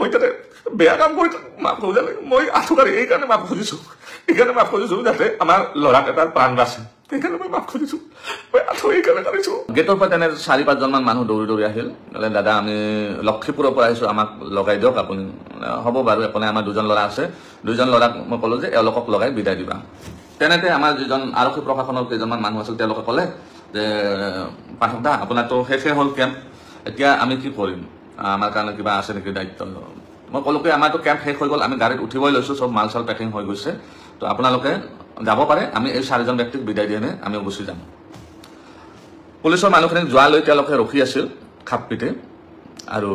মই তাতে বেয়া কাম কৰি মাফ কৰিব লাগে মই আঁঠুকাৰী এইকাৰণে মাফ খুজিছোঁ যাতে আমাৰ ল'ৰাক এটাৰ প্ৰাণ বাচে সেইকাৰণে মই মাফ খুজিছোঁ মই আঁঠু এইকাৰণে কাঢ়িছোঁ গেটৰ পৰা তেনে 4-5জনমান মানুহ দৌৰি আহিল দাদা আমি লক্ষীপুৰৰ পৰা আহিছোঁ আমাক লগাই দিয়ক আপুনি হ'ব বাৰু একো আমাৰ 2জন ল'ৰা আছে 2জন ল'ৰাক মই ক'লোঁ যে এওঁলোকক লগাই বিদায় দিবা তেনেতে আমাৰ যিজন আৰক্ষী প্ৰশাসনৰ কেইজনমান মানুহ আছিল তেওঁলোকে ক'লে যে পাঠক দা আপোনাৰতো শেষে হ'ল কেম্প এতিয়া আমি কি কৰিম আমাৰ কাৰণে কিবা আছে নেকি দায়িত্ব মই ক'লোঁ কি আমাৰতো কেম্প শেষ হৈ গ'ল আমি গাড়ীত উঠিবই লৈছোঁ চব মাল চাল পেকিং হৈ গৈছে তো আপোনালোকে যাব পাৰে আমি এই 4জন ব্যক্তিক বিদায় দি আমি গুচি যাম পুলিচৰ মানুহখিনিক যোৱালৈ তেওঁলোকে ৰখি আছিল খাপপিতে আৰু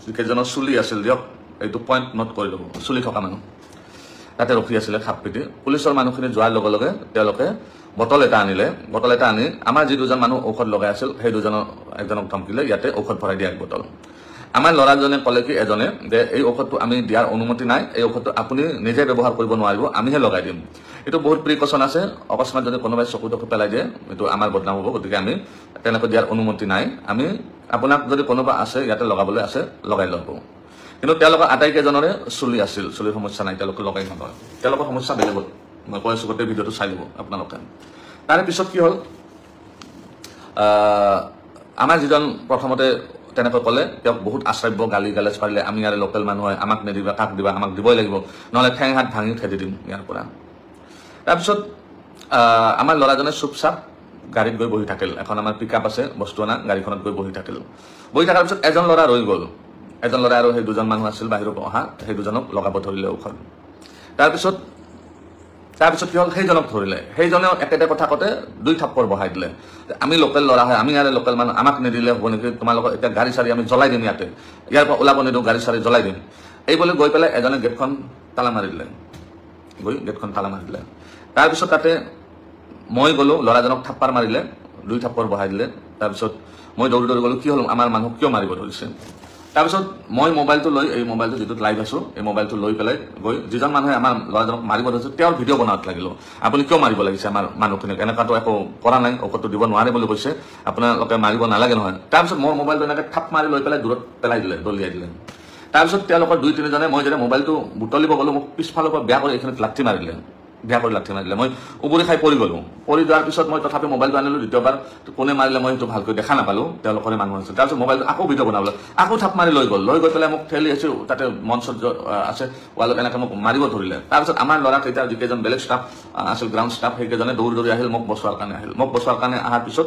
যিকেইজনৰ চুলি আছিল দিয়ক এইটো পইণ্ট নোট কৰি ল'ব চুলি থকা মানুহ তাতে ৰখি আছিলে খাপপিতে পুলিচৰ মানুহখিনি যোৱাৰ লগে লগে তেওঁলোকে বটল এটা আনি আমাৰ যি 2জন মানুহ ঔষধ লগাই আছিল সেই একজনক ধমকিলে ইয়াতে ঔষধ ভৰাই দিয়া এক বটল আমাৰ ল'ৰাজনে ক'লে কি এজনে যে এই ঔষধটো আমি দিয়াৰ অনুমতি নাই এই ঔষধটো আপুনি নিজে ব্যৱহাৰ কৰিব নোৱাৰিব আমিহে লগাই দিম এইটো বহুত প্ৰিকশ্যন আছে অকস্মাত যদি কোনোবাই চকু টকু পেলাই দিয়ে এইটো আমাৰ বদনাম হ'ব গতিকে আমি তেনেকৈ দিয়াৰ অনুমতি নাই আমি আপোনাক যদি কোনোবা আছে ইয়াতে লগাবলৈ আছে লগাই ল'ব কিন্তু তেওঁলোকৰ আটাইকেইজনৰে চুলিৰ সমস্যা নাই তেওঁলোকে লগাই নলয় তেওঁলোকৰ সমস্যা বেলেগত মই কৈ আছোঁ গোটেই ভিডিঅ'টো চাই ল'ব আপোনালোকে তাৰে পিছত কি হ'ল আমাৰ যিজন প্ৰথমতে তেনেকৈ ক'লে তেওঁক বহুত আশ্ৰব্য গালি গালাজ পাৰিলে আমি ইয়াৰে লোকেল মানুহ হয় আমাক নিদিবা কাক দিবা আমাক দিবই লাগিব নহ'লে ঠেং হাত ভাঙি খেদি দিম ইয়াৰ পৰা তাৰপিছত আমাৰ ল'ৰাজনে চুপচাপ গাড়ীত গৈ বহি থাকিল এখন আমাৰ পিকআপ আছে বস্তু অনা গাড়ীখনত গৈ বহি থাকিল বহি থকাৰ পিছত এজন ল'ৰা ৰৈ গ'ল এজন ল'ৰা আৰু সেই 2জন মানুহ আছিল বাহিৰৰ পৰা অহা সেই 2জনক লগাব ধৰিলে ঔষধ তাৰপিছত কি হ'ল সেইজনক ধৰিলে সেইজনেও একেটা কথা কওঁতে 2 থাপ্পৰ বহাই দিলে আমি লোকেল ল'ৰা হয় আমি ইয়াৰে লোকেল মানুহ আমাক নিদিলে হ'ব নেকি তোমালোকৰ এতিয়া গাড়ী চাৰি আমি জ্বলাই দিম ইয়াৰ পৰা ওলাব নিদিওঁ গাড়ী চাৰি জ্বলাই দিম এই বুলি গৈ পেলাই এজনে গেটখন তালা মাৰি দিলে তাৰপিছত তাতে মই গ'লোঁ ল'ৰাজনক থাপ্পাৰ মাৰিলে 2 থাপ্পৰ বহাই দিলে তাৰপিছত মই দৌৰি গ'লোঁ কি হ'ল আমাৰ মানুহক কিয় মাৰিব ধৰিছে তাৰপিছত মই মোবাইলটো লৈ এই মোবাইলটো যিটোত লাইভ আছোঁ এই মোবাইলটো লৈ পেলাই গৈ যিজন মানুহে আমাৰ ল'ৰাজনক মাৰিব ধৰিছে তেওঁৰ ভিডিঅ' বনাওঁত লাগিলোঁ আপুনি কিয় মাৰিব লাগিছে আমাৰ মানুহখিনিক এনেকুৱাতো একো কৰা নাই ঔষধটো দিব নোৱাৰে বুলি কৈছে আপোনালোকে মাৰিব নালাগে নহয় তাৰপিছত মোৰ মোবাইলটো এনেকৈ থাপ মাৰি লৈ পেলাই দূৰত পেলাই দিলে দলিয়াই দিলে তাৰপিছত তেওঁলোকৰ 2-3জনে মই যেতিয়া মোবাইলটো বুটলিব গ'লোঁ মোক পিছফালৰ পৰা বেয়া কৰি এইখিনিত লাঠি মাৰিলে মই উবুৰি খাই পৰি গ'লোঁ পৰি যোৱাৰ পিছত মই তথাপি মোবাইলটো আনিলোঁ দ্বিতীয়বাৰ কোনে মাৰিলে মই সেইটো ভালকৈ দেখা নাপালোঁ তেওঁলোকৰে মানুহ আছিল তাৰপিছত মোবাইলটো আকৌ ভিডিঅ' বনাবলৈ আকৌ থাপ মাৰি লৈ গৈ পেলাই মোক ঠেলি আছোঁ তাতে মঞ্চত আছে ৱালত এনেকৈ মোক মাৰিব ধৰিলে তাৰপিছত আমাৰ ল'ৰাক এতিয়া যিকেইজন বেলেগ ষ্টাফ আছিল গ্ৰাউণ্ড ষ্টাফ সেইকেইজনে দৌৰি আহিল মোক বচোৱাৰ কাৰণে অহাৰ পিছত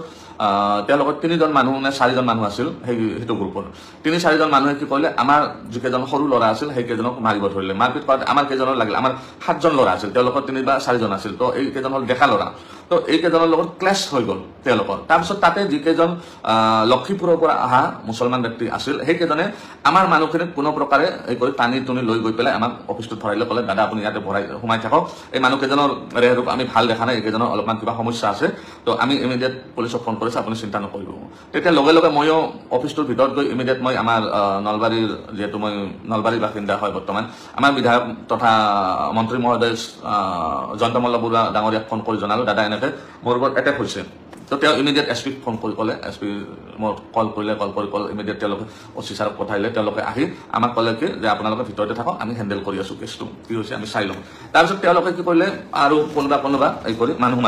তেওঁলোকৰ 3জন মানুহ নে 4জন মানুহ আছিল সেইটো গ্ৰুপৰ 3-4জন মানুহে কি কৰিলে আমাৰ যিকেইজন সৰু ল'ৰা আছিল সেইকেইজনক মাৰিব ধৰিলে মাৰপিট কৰাতে আমাৰ কেইজনৰ লাগিল আমাৰ 7জন ল'ৰা আছিল তেওঁলোকৰ 3 বা 4জন আছিল তো এইকেইজন হ'ল ডেকা ল'ৰা তো এইকেইজনৰ লগত ক্লেছ হৈ গ'ল তেওঁলোকৰ তাৰপিছত তাতে যিকেইজন লক্ষীপুৰৰ পৰা অহা মুছলমান ব্যক্তি আছিল সেইকেইজনে আমাৰ মানুহখিনিক কোনো প্ৰকাৰে এই কৰি টানি টুনি লৈ গৈ পেলাই আমাক অফিচটোত ভৰাইলে ক'লে দাদা আপুনি ইয়াতে সোমাই থাকক এই মানুহকেইজনৰ ৰেহৰূপ আমি ভাল দেখা নাই এইকেইজনৰ অলপমান কিবা সমস্যা আছে তো আমি ইমিডিয়েট পুলিচক ফোন কৰিছোঁ আপুনি চিন্তা নকৰিব তেতিয়া লগে লগে ময়ো অফিচটোৰ ভিতৰত গৈ ইমিডিয়েট মই আমাৰ নলবাৰীৰ যিহেতু মই নলবাৰীৰ বাসিন্দা হয় বৰ্তমান আমাৰ বিধায়ক তথা মন্ত্ৰী মহোদয় জয়ন্ত মল্ল বৰুৱা ডাঙৰীয়াক ফোন কৰি জনালোঁ দাদা এনেকৈ মোৰ ওপৰত এটেক হৈছে তো তেওঁ ইমিডিয়েট এছপিক ফোন কৰি ক'লে এছপি মই কল কৰি ইমিডিয়েট তেওঁলোকে অচি ছাৰক পঠাইলে তেওঁলোকে আহি আমাক ক'লে কি যে আপোনালোকে ভিতৰতে থাকক আমি হেণ্ডেল কৰি আছোঁ কেছটো কি হৈছে আমি চাই লওঁ তাৰপিছত তেওঁলোকে কি কৰিলে আৰু কোনোবা এই কৰি মানুহ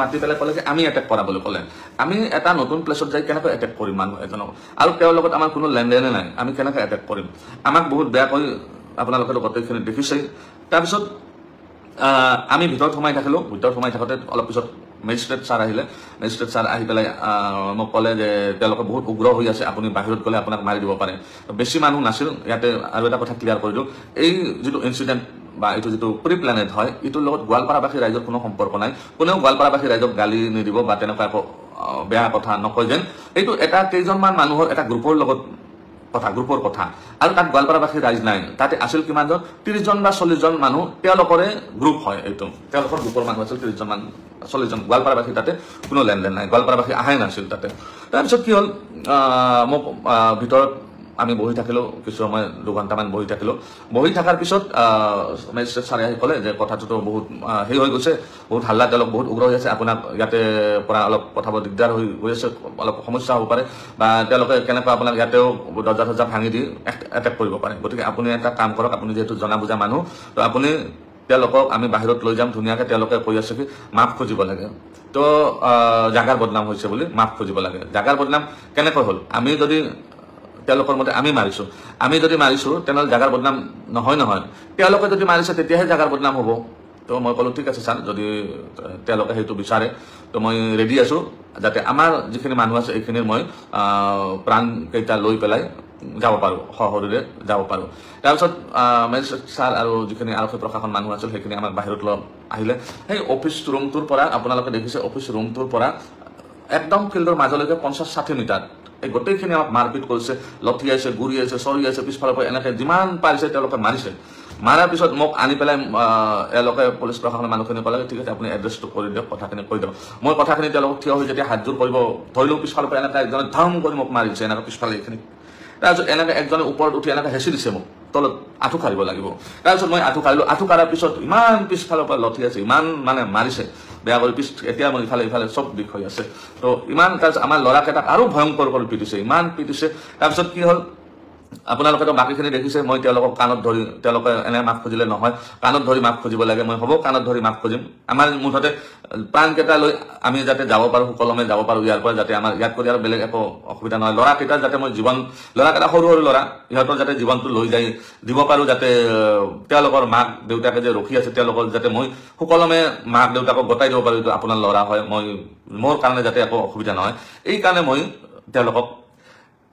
মাতি পেলাই ক'লে কি আমি এটেক কৰা বুলি ক'লে আমি এটা নতুন প্লেচত যাই কেনেকৈ এটেক কৰিম মানুহ এজনক আৰু তেওঁৰ লগত আমাৰ কোনো লেনদেনে নাই আমি কেনেকৈ এটেক কৰিম আমাক বহুত বেয়াকৈ আপোনালোকে গোটেইখিনি দেখিছেই তাৰপিছত আমি ভিতৰত সোমাই থাকোঁতে অলপ পিছত মেজিষ্ট্ৰেট ছাৰ আহিলে মেজিষ্ট্ৰেট ছাৰ আহি পেলাই মোক ক'লে যে তেওঁলোকে বহুত উগ্ৰ হৈ আছে আপুনি বাহিৰত গ'লে আপোনাক মাৰি দিব পাৰে বেছি মানুহ নাছিল ইয়াতে আৰু এটা কথা ক্লিয়াৰ কৰি দিওঁ এই যিটো ইনচিডেণ্ট বা এইটো যিটো প্ৰি প্লেনেড হয় এইটোৰ লগত গোৱালপাৰাবাসী ৰাইজৰ কোনো সম্পৰ্ক নাই কোনেও গোৱালপাৰাবাসী ৰাইজক গালি নিদিব বা তেনেকুৱা একো বেয়া কথা নকয় যেন এইটো এটা কেইজনমান মানুহৰ এটা গ্ৰুপৰ লগত গ্ৰুপৰ কথা আৰু তাত গোৱালপাৰাবাসী ৰাইজ নাই তাতে আছিল কিমানজন 30জন বা 40জন মানুহ তেওঁলোকৰে গ্ৰুপ হয় এইটো তেওঁলোকৰ গ্ৰুপৰ মানুহ আছিল 30জন মান 40জন গোৱালপাৰাবাসী তাতে কোনো লেনদেন নাই গোৱালপাৰাবাসী আহাই নাছিল তাতে তাৰপিছত কি হ'ল মোক ভিতৰত আমি বহি থাকিলো কিছু সময় 2 ঘণ্টামান বহি থাকিলো বহি থকাৰ পিছত মেজিষ্ট্ৰেট ছাৰে আহি ক'লে যে কথাটোতো বহুত হেৰি হৈ গৈছে বহুত হাল্লা তেওঁলোক বহুত উগ্ৰ হৈ আছে আপোনাক ইয়াতে পৰা অলপ পঠাব দিগদাৰ হৈ গৈ আছে অলপ সমস্যা হ'ব পাৰে বা তেওঁলোকে কেনেকৈ আপোনাক ইয়াতেও দৰ্জা চৰ্জা ভাঙি দি এটেক কৰিব পাৰে গতিকে আপুনি এটা কাম কৰক আপুনি যিহেতু জনা বুজা মানুহ তো আপুনি তেওঁলোকক আমি বাহিৰত লৈ যাম ধুনীয়াকৈ তেওঁলোকে কৈ আছে কি মাফ খুজিব লাগে তো জাগাৰ বদনাম হৈছে বুলি মাফ খুজিব লাগে জাগাৰ বদনাম কেনেকৈ হ'ল আমি যদি তেওঁলোকৰ মতে আমি মাৰিছো আমি যদি মাৰিছো তেনেহ'লে জাগাৰ বদনাম নহয় তেওঁলোকে যদি মাৰিছে তেতিয়াহে জাগাৰ বদনাম হ'ব তো মই ক'লো ঠিক আছে ছাৰ যদি তেওঁলোকে সেইটো বিচাৰে তো মই ৰেডি আছো যাতে আমাৰ যিখিনি মানুহ আছে এইখিনিৰ মই প্ৰাণকেইটা লৈ পেলাই যাব পাৰোঁ সশৰীৰে যাব পাৰোঁ তাৰপিছত মেজিষ্ট্ৰেট ছাৰ আৰু যিখিনি আৰক্ষী প্ৰশাসন মানুহ আছিল সেইখিনি আমাক বাহিৰত লৈ আহিলে সেই অফিচ ৰুমটোৰ পৰা আপোনালোকে দেখিছে অফিচ ৰুমটোৰ পৰা একদম ফিল্ডৰ মাজলৈকে 50-60 মিটাৰ এই গোটেইখিনি আমাক মাৰপিট কৰিছে লঠিয়াইছে গুৰিয়াইছে চৰিয়াইছে পিছফালৰ পৰা এনেকৈ যিমান পাৰিছে তেওঁলোকে মাৰিছে মাৰাৰ পিছত মোক আনি পেলাই এওঁলোকে পুলিচ প্ৰশাসনৰ মানুহখিনি ক'লে ঠিক আছে আপুনি এড্ৰেছটো কৰি দিয়ক কথাখিনি কৈ দিয়ক মই কথাখিনি তেওঁলোকক থিয় হৈ যেতিয়া হাতযোৰ কৰিব ধৰিলেও পিছফালৰ পৰা এনেকৈ একজনে ধাম কৰি মোক মাৰিছে এনেকৈ পিছফালে এইখিনি তাৰপিছত এনেকৈ একজনে ওপৰত উঠি এনেকৈ হেঁচি দিছে মোক তলত আঁঠু কাঢ়িব লাগিব তাৰপিছত মই আঁঠু কাঢ়িলোঁ আঁঠু কাঢ়াৰ পিছত ইমান পিছফালৰ পৰা লঠি আছে ইমান মানে মাৰিছে বেয়া কৰি এতিয়া মই ইফালে চব বিষ হৈ আছে তো ইমান তাৰপিছত আমাৰ ল'ৰাকেইটাক আৰু ভয়ংকৰ কৰি পিটিছে ইমান পিটিছে তাৰপিছত কি হ'ল আপোনালোকেতো বাকীখিনি দেখিছে মই তেওঁলোকক কাণত ধৰি তেওঁলোকে এনে মাফ খুজিলে নহয় কাণত ধৰি মাফ খুজিব লাগে মই হ'ব কাণত ধৰি মাফ খুজিম আমাৰ মুঠতে প্ৰাণকেইটা লৈ আমি যাতে যাব পাৰোঁ সুকলমে যাব পাৰোঁ ইয়াৰ পৰা যাতে আমাৰ ইয়াত কৰি আৰু বেলেগ একো অসুবিধা নহয় ল'ৰাকেইটাৰ যাতে মই ল'ৰাকেইটা সৰু ল'ৰা ইহঁতৰ যাতে জীৱনটো লৈ যাই দিব পাৰোঁ যাতে তেওঁলোকৰ মাক দেউতাকে যে ৰখি আছে তেওঁলোকৰ যাতে মই সুকলমে মাক দেউতাকক গতাই দিব পাৰোঁ এইটো আপোনাৰ ল'ৰা হয় মই মোৰ কাৰণে যাতে একো অসুবিধা নহয় এই কাৰণে মই তেওঁলোকক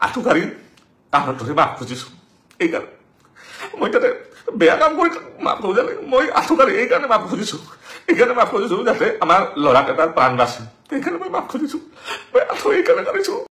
আঁঠু কাঢ়ি কাণত ধৰি মাফ খুজিছোঁ এইকাৰণে মই তাতে বেয়া কাম কৰি মাফ খোজা নাই মই আঁঠু কাঢ়ি এইকাৰণে মাফ খুজিছোঁ যাতে আমাৰ ল'ৰাকেইটাৰ প্ৰাণ বাচে সেইকাৰণে মই মাফ খুজিছোঁ মই আঁঠু এইকাৰণে কাঢ়িছোঁ